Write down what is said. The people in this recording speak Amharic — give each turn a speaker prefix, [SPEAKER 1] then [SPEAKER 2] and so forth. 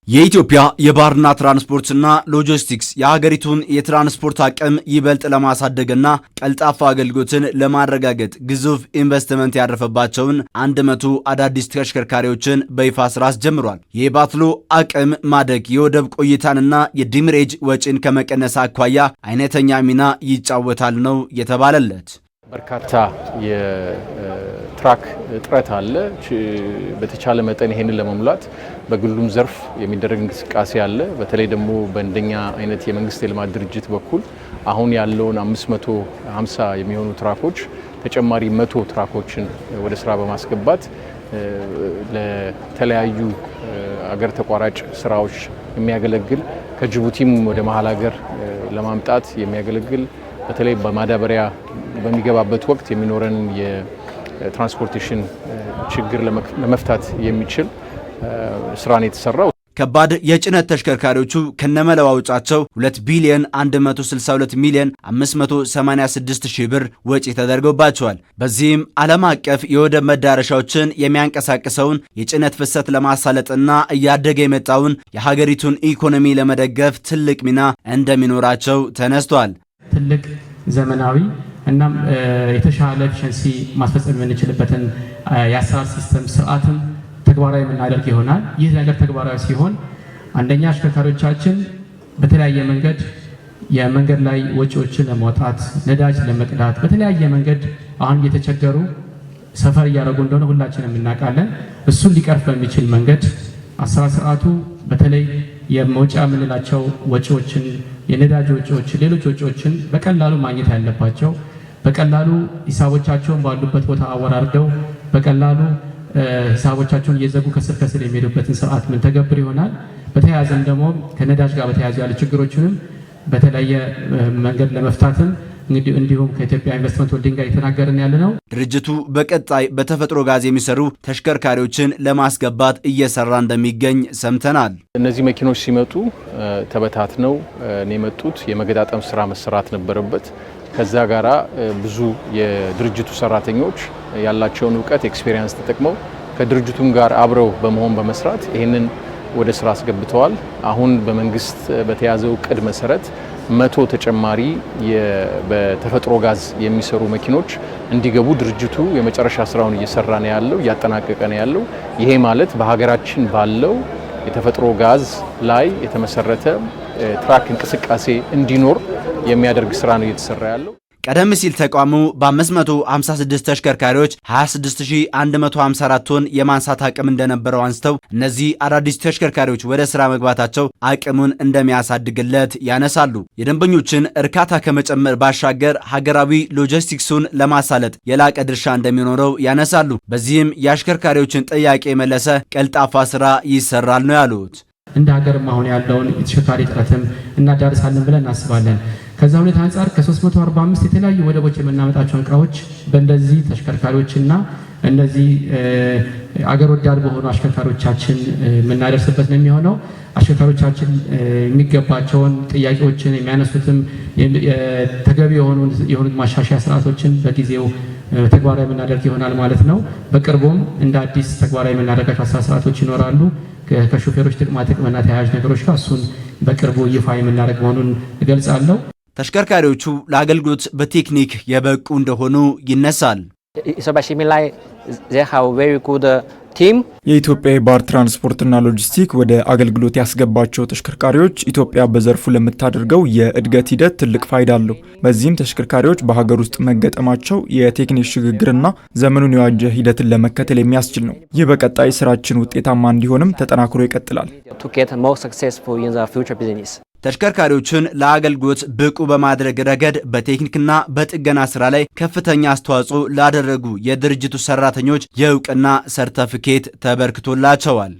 [SPEAKER 1] የኢትዮጵያ የባህርና ትራንስፖርትና ሎጂስቲክስ የሀገሪቱን የትራንስፖርት አቅም ይበልጥ ለማሳደግና ቀልጣፋ አገልግሎትን ለማረጋገጥ ግዙፍ ኢንቨስትመንት ያረፈባቸውን 100 አዳዲስ ተሽከርካሪዎችን በይፋ ስራ አስጀምሯል። የባትሎ አቅም ማደግ የወደብ ቆይታንና የዲምሬጅ ወጪን ከመቀነስ አኳያ አይነተኛ ሚና ይጫወታል ነው የተባለለት።
[SPEAKER 2] በርካታ የትራክ እጥረት አለ። በተቻለ መጠን ይሄንን ለመሙላት በግሉም ዘርፍ የሚደረግ እንቅስቃሴ አለ። በተለይ ደግሞ በእንደኛ አይነት የመንግስት የልማት ድርጅት በኩል አሁን ያለውን 550 የሚሆኑ ትራኮች ተጨማሪ 100 ትራኮችን ወደ ስራ በማስገባት ለተለያዩ አገር ተቋራጭ ስራዎች የሚያገለግል ከጅቡቲም ወደ መሀል ሀገር ለማምጣት የሚያገለግል በተለይ በማዳበሪያ በሚገባበት ወቅት የሚኖረን የትራንስፖርቴሽን ችግር ለመፍታት የሚችል ስራን የተሰራው።
[SPEAKER 1] ከባድ የጭነት ተሽከርካሪዎቹ ከነመለዋወጫቸው 2 ቢሊዮን 162 ሚሊዮን 586 ሺህ ብር ወጪ ተደርጎባቸዋል። በዚህም ዓለም አቀፍ የወደብ መዳረሻዎችን የሚያንቀሳቅሰውን የጭነት ፍሰት ለማሳለጥና እያደገ የመጣውን የሀገሪቱን ኢኮኖሚ ለመደገፍ ትልቅ ሚና እንደሚኖራቸው ተነስቷል።
[SPEAKER 3] ትልቅ ዘመናዊ እናም የተሻለ ኤፊሸንሲ ማስፈጸም የምንችልበትን የአሰራር ሲስተም ስርዓትን ተግባራዊ የምናደርግ ይሆናል። ይህ ነገር ተግባራዊ ሲሆን አንደኛ አሽከርካሪዎቻችን በተለያየ መንገድ የመንገድ ላይ ወጪዎችን ለማውጣት ነዳጅ ለመቅዳት በተለያየ መንገድ አሁን እየተቸገሩ ሰፈር እያደረጉ እንደሆነ ሁላችንም እናውቃለን። እሱን ሊቀርፍ በሚችል መንገድ አሰራር ስርዓቱ በተለይ የመውጫ የምንላቸው ወጪዎችን የነዳጅ ወጪዎችን ሌሎች ወጪዎችን በቀላሉ ማግኘት ያለባቸው በቀላሉ ሂሳቦቻቸውን ባሉበት ቦታ አወራርደው በቀላሉ ሂሳቦቻቸውን እየዘጉ ከስር የሚሄዱበትን ስርዓት ምን ተገብር ይሆናል። በተያያዘም ደግሞ ከነዳጅ ጋር በተያያዙ ያሉ ችግሮችንም በተለያየ መንገድ ለመፍታትም እንዲሁም ከኢትዮጵያ ኢንቨስትመንት ሆልዲንግ ጋር የተናገርን ያለ ነው።
[SPEAKER 1] ድርጅቱ በቀጣይ በተፈጥሮ ጋዝ የሚሰሩ ተሽከርካሪዎችን ለማስገባት እየሰራ እንደሚገኝ ሰምተናል።
[SPEAKER 2] እነዚህ መኪኖች ሲመጡ ተበታትነው ነው የመጡት። የመገጣጠም ስራ መሰራት ነበረበት። ከዛ ጋራ ብዙ የድርጅቱ ሰራተኞች ያላቸውን እውቀት ኤክስፔሪየንስ ተጠቅመው ከድርጅቱም ጋር አብረው በመሆን በመስራት ይህንን ወደ ስራ አስገብተዋል። አሁን በመንግስት በተያዘው እቅድ መሰረት 100 ተጨማሪ በተፈጥሮ ጋዝ የሚሰሩ መኪኖች እንዲገቡ ድርጅቱ የመጨረሻ ስራውን እየሰራ ነው ያለው፣ እያጠናቀቀ ነው ያለው። ይሄ ማለት በሀገራችን ባለው የተፈጥሮ ጋዝ ላይ የተመሰረተ ትራክ እንቅስቃሴ እንዲኖር የሚያደርግ ስራ ነው እየተሰራ ያለው።
[SPEAKER 1] ቀደም ሲል ተቋሙ በ556 ተሽከርካሪዎች 26154 ቶን የማንሳት አቅም እንደነበረው አንስተው እነዚህ አዳዲስ ተሽከርካሪዎች ወደ ስራ መግባታቸው አቅሙን እንደሚያሳድግለት ያነሳሉ። የደንበኞችን እርካታ ከመጨመር ባሻገር ሀገራዊ ሎጂስቲክሱን ለማሳለጥ የላቀ ድርሻ እንደሚኖረው ያነሳሉ። በዚህም የአሽከርካሪዎችን ጥያቄ የመለሰ ቀልጣፋ ስራ ይሰራል ነው ያሉት።
[SPEAKER 3] እንደ ሀገርም አሁን ያለውን የተሽከርካሪ እጥረትም እናዳርሳለን ብለን እናስባለን። ከዛ ሁኔታ አንጻር ከ345 የተለያዩ ወደቦች የምናመጣቸው እቃዎች በእንደዚህ ተሽከርካሪዎችና እነዚህ አገር ወዳድ በሆኑ አሽከርካሪዎቻችን የምናደርስበት ነው የሚሆነው። አሽከርካሪዎቻችን የሚገባቸውን ጥያቄዎችን የሚያነሱትም ተገቢ የሆኑ ማሻሻያ ስርዓቶችን በጊዜው ተግባራዊ የምናደርግ ይሆናል ማለት ነው። በቅርቡም እንደ አዲስ ተግባራዊ የምናደርጋቸው አሰራር ስርዓቶች ይኖራሉ። ከሾፌሮች ጥቅምና ተያያዥ ነገሮች ጋር እሱን በቅርቡ ይፋ የምናደርግ መሆኑን እገልጻለሁ።
[SPEAKER 1] ተሽከርካሪዎቹ ለአገልግሎት በቴክኒክ የበቁ እንደሆኑ ይነሳል።
[SPEAKER 4] የኢትዮጵያ የባህር ትራንስፖርትና ሎጂስቲክ ወደ አገልግሎት ያስገባቸው ተሽከርካሪዎች ኢትዮጵያ በዘርፉ ለምታደርገው የእድገት ሂደት ትልቅ ፋይዳ አለው። በዚህም ተሽከርካሪዎች በሀገር ውስጥ መገጠማቸው የቴክኒክ ሽግግርና ዘመኑን የዋጀ ሂደትን ለመከተል የሚያስችል ነው። ይህ በቀጣይ ስራችን ውጤታማ እንዲሆንም ተጠናክሮ ይቀጥላል።
[SPEAKER 1] ተሽከርካሪዎችን ለአገልግሎት ብቁ በማድረግ ረገድ በቴክኒክና በጥገና ስራ ላይ ከፍተኛ አስተዋጽኦ ላደረጉ የድርጅቱ ሰራተኞች የእውቅና ሰርተፊኬት ተበርክቶላቸዋል።